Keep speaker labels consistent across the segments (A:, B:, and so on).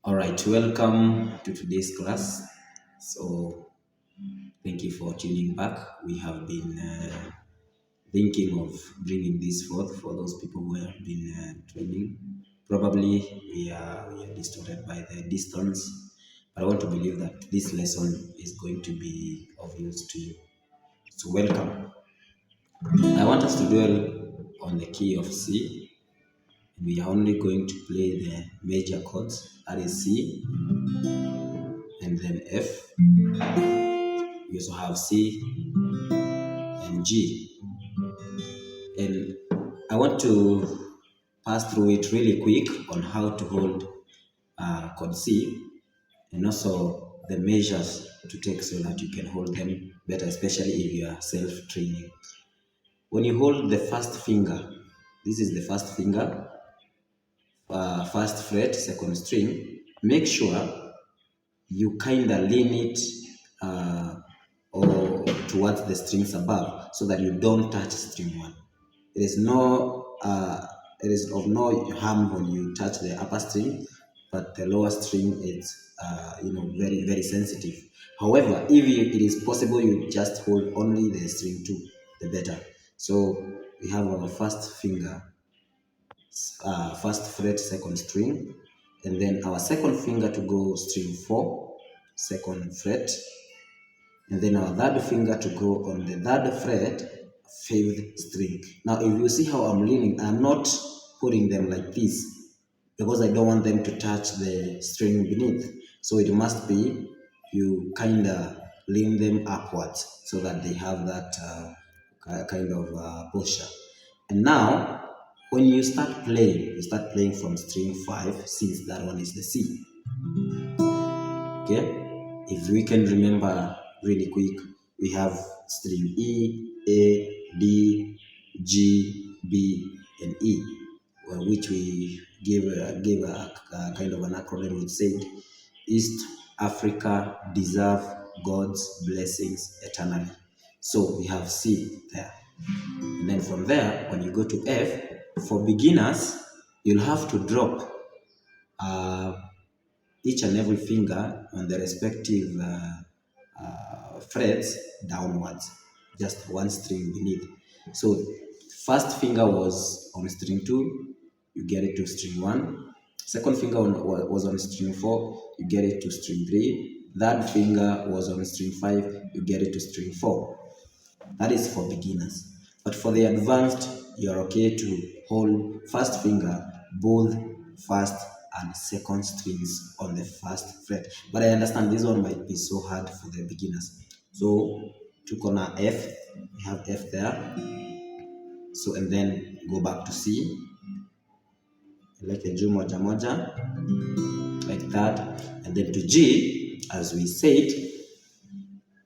A: All right, welcome to today's class. So, thank you for tuning back. We have been thinking of bringing this forth for those people who have been training. Probably we are distorted by the distance, but I want to believe that this lesson is going to be of use to you. So, welcome. I want us to dwell on the key of C. We are only going to play the major chords, that is C, and then F. We also have C and G. And I want to pass through it really quick on how to hold chord C and also the measures to take so that you can hold them better, especially if you are self-training. When you hold the first finger, this is the first finger, first fret, second string, make sure you kind of lean it or towards the strings above so that you don't touch string 1. It is of no harm when you touch the upper string, but the lower string is very, very sensitive. However, if it is possible, you just hold only the string 2, the better. So we have our first finger, first fret, second string, and then our second finger to go string 4, second fret, and then our third finger to go on the third fret, 5th string. Now, if you see how I'm leaning, I'm not putting them like this because I don't want them to touch the string beneath. So it must be you kind of lean them upwards so that they have that kind of posture. And now, when you start playing from string 5, since that one is the C. Okay? If we can remember really quick, we have string E, A, D, G, B, and E, which we gave a kind of an acronym which said, East Africa deserve God's blessings eternally. So we have C there. And then from there, when you go to F, for beginners, you'll have to drop each and every finger on the respective frets downwards, just one string beneath. So first finger was on string 2, you get it to string 1. Second finger was on string 4, you get it to string 3. Third finger was on string 5, you get it to string 4. That is for beginners. But for the advanced, you're okay to hold first finger, both first and second strings on the first fret. But I understand this one might be so hard for the beginners. So to corner F, we have F there. So and then go back to C, like a Ju moja moja, like that. And then to G, as we said,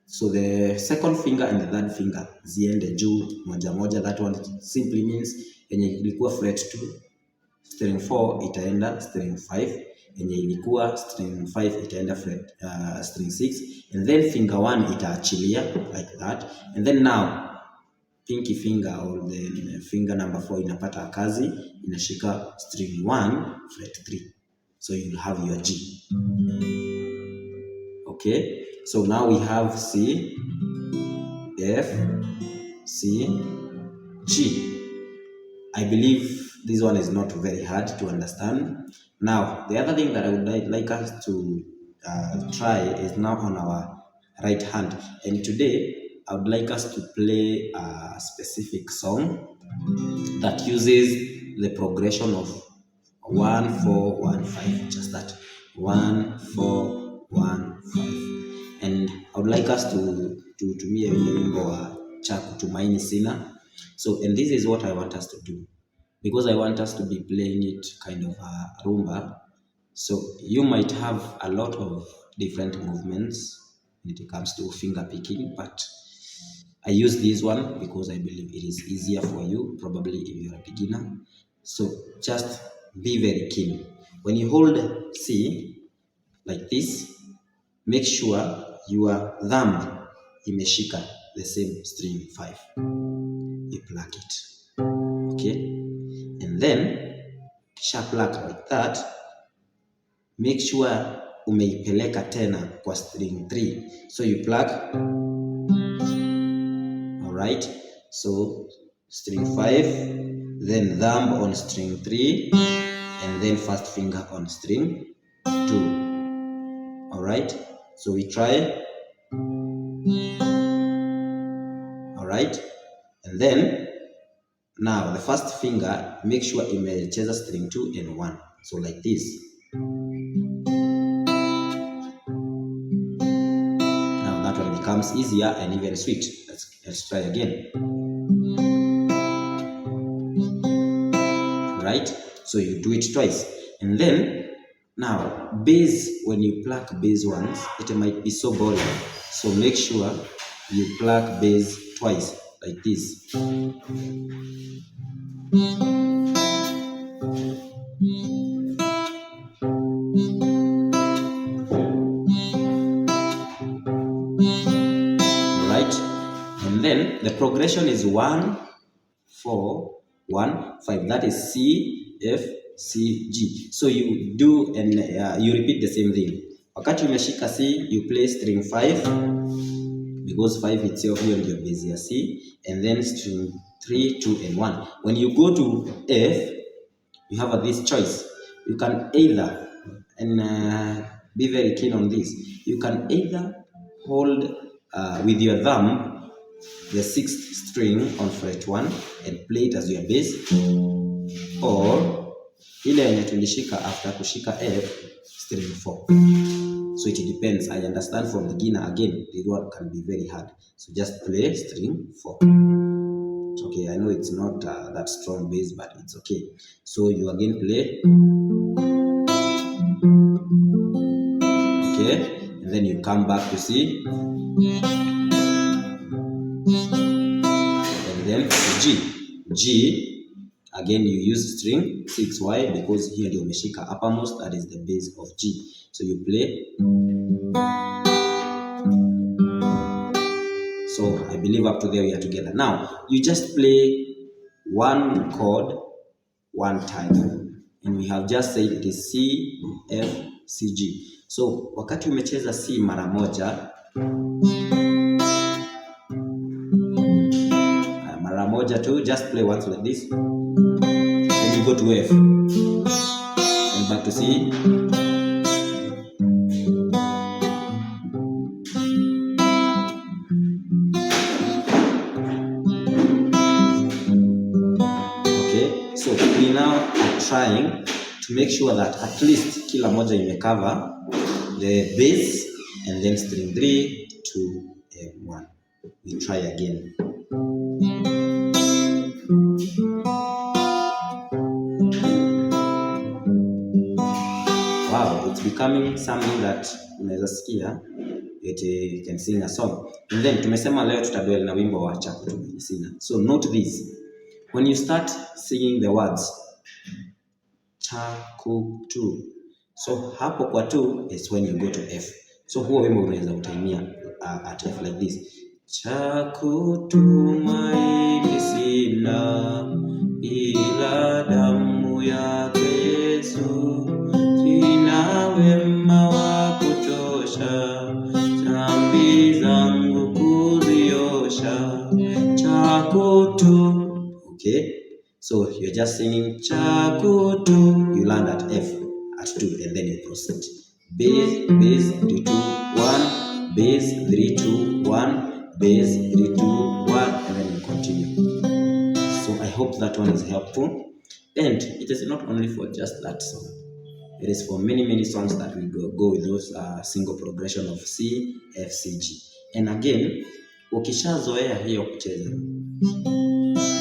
A: so the second finger and the third finger ziende juu moja moja. That one simply means yenye ilikuwa fret 2 string 4 itaenda string 5, yenye ilikuwa string 5 itaenda fret string 6, and then finger 1 itaachilia like that. And then now pinky finger or the finger number 4 inapata kazi, inashika string 1 fret 3, so you'll have your G. Okay, so now we have C, F, C, G. I believe this one is not very hard to understand. Now, the other thing that I would like us to try is now on our right hand. And today, I would like us to play a specific song that uses the progression of 1, 4, 1, 5, just that 1, 4, 1, 5. And I would like us to tumia ile wimbo wa cha kutumaini sina. So, and this is what I want us to do, because I want us to be playing it kind of a rumba. So you might have a lot of different movements when it comes to finger picking, but I use this one because I believe it is easier for you, probably if you're a beginner. So just be very keen. When you hold C like this, make sure your thumb imeshika the same string 5. You pluck it. Okay? And then, kisha pluck like that, make sure umeipeleka tena kwa string 3. So you pluck. Alright, so string 5, then thumb on string 3, and then first finger on string 2. Alright, so we try. Alright, and then now the first finger, make sure imecheza string 2 and 1. So like this. Now that one becomes easier and even sweet. Let's try again. Right? So you do it twice. And then now bass, when you pluck bass once, it might be so boring. So make sure you pluck bass twice, like this. Right? And then the progression is 1, 4, 1, 5. That is C, F, C, G. So you do and you repeat the same thing. Wakati umeshika C, you play string 5, because 5 itself hiyo ndio base ya C, and then string 3, 2 and 1. When you go to F, you have this choice. You can either, and be very keen on this, you can either hold with your thumb the 6th string on fret 1 and play it as your bass, or ile yenye tulishika after kushika F, string 4. So it depends. I understand for beginner, again, the one can be very hard. So just play string 4. It's okay. I know it's not that strong bass, but it's okay. So you again play. Okay. And then you come back to C. And then G. G. Again, you use string 6. Why? Because here the umeshika uppermost, that is the base of G. So you play. So I believe up to there we are together. Now, you just play one chord one time. And we have just said it is C, F, C, G. So wakati umecheza C mara moja, mara moja too, just play once like this. Then you go to F and back to C. Okay, so we now are trying to make sure that at least kila moja imecover the bass and then string 3, 2, and 1. We try again. Wow, it's becoming something that unaweza sikia you can sing a song. And then tumesema leo tutaduel na wimbo wa Chakutu Medicina. So note this. When you start singing the words Chakutu, so hapo kwa 2 is when you go to F. So huo wimbo unaweza utaimia at F like this. Chakutu Medicina, ila damu yake Yesu, sina wema wa kutosha, dhambi zangu kuziosha. Chakutu. Okay, so you're just singing Chakutu. You land at F at 2, and then you proceed. Bass, bass, 3, 2, 1, bass, 3, 2, 1, bass, 3, 2, 1, and then you continue. So I hope that one is helpful. And it is not only for just that song. It is for many, many songs that we go with those single progression of C, F, C, G. And again, ukishazoea hiyo kucheza,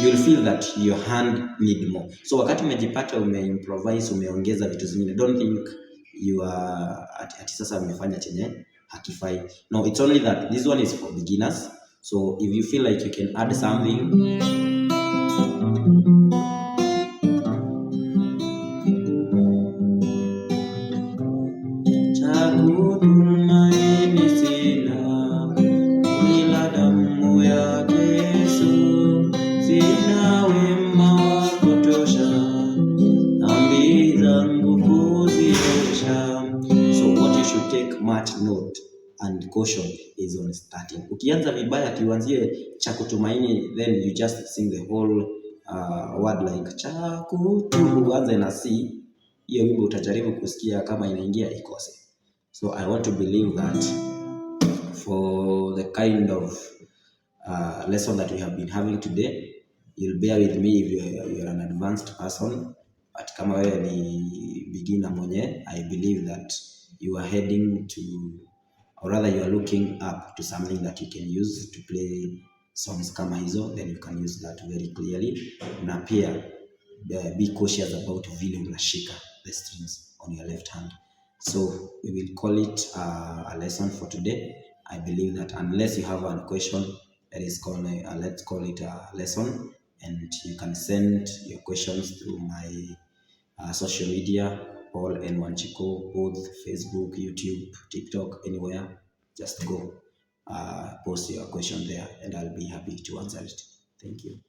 A: you'll feel that your hand need more. So wakati umejipata umeimprovise, umeongeza vitu zingine, don't think you are ati sasa umefanya chenye hakifai. No, it's only that this one is for beginners. So if you feel like you can add something, sina wema wa kutosha, dhambi zangu kuziosha. note and caution is on starting. Ukianza vibaya kiuanzie cha kutumaini, then you just sing the whole word like cha kutuanze na C, hiyo wimbo utajaribu kusikia kama inaingia ikose. So I want to believe that for the kind of lesson that we have been having today, you'll bear with me if you're an advanced person, but kama wewe ni beginner mwenye, I believe that you are heading to, or rather you are looking up to something that you can use to play songs kama hizo, then you can use that very clearly. Na pia be cautious about vile unashika the strings on your left hand. So we will call it a lesson for today. I believe that unless you have a question, let's call it a lesson, and you can send your questions through my social media, Paul N. Wanchiko, both Facebook, YouTube, TikTok, anywhere. Just go post your question there and I'll be happy to answer it. Thank you.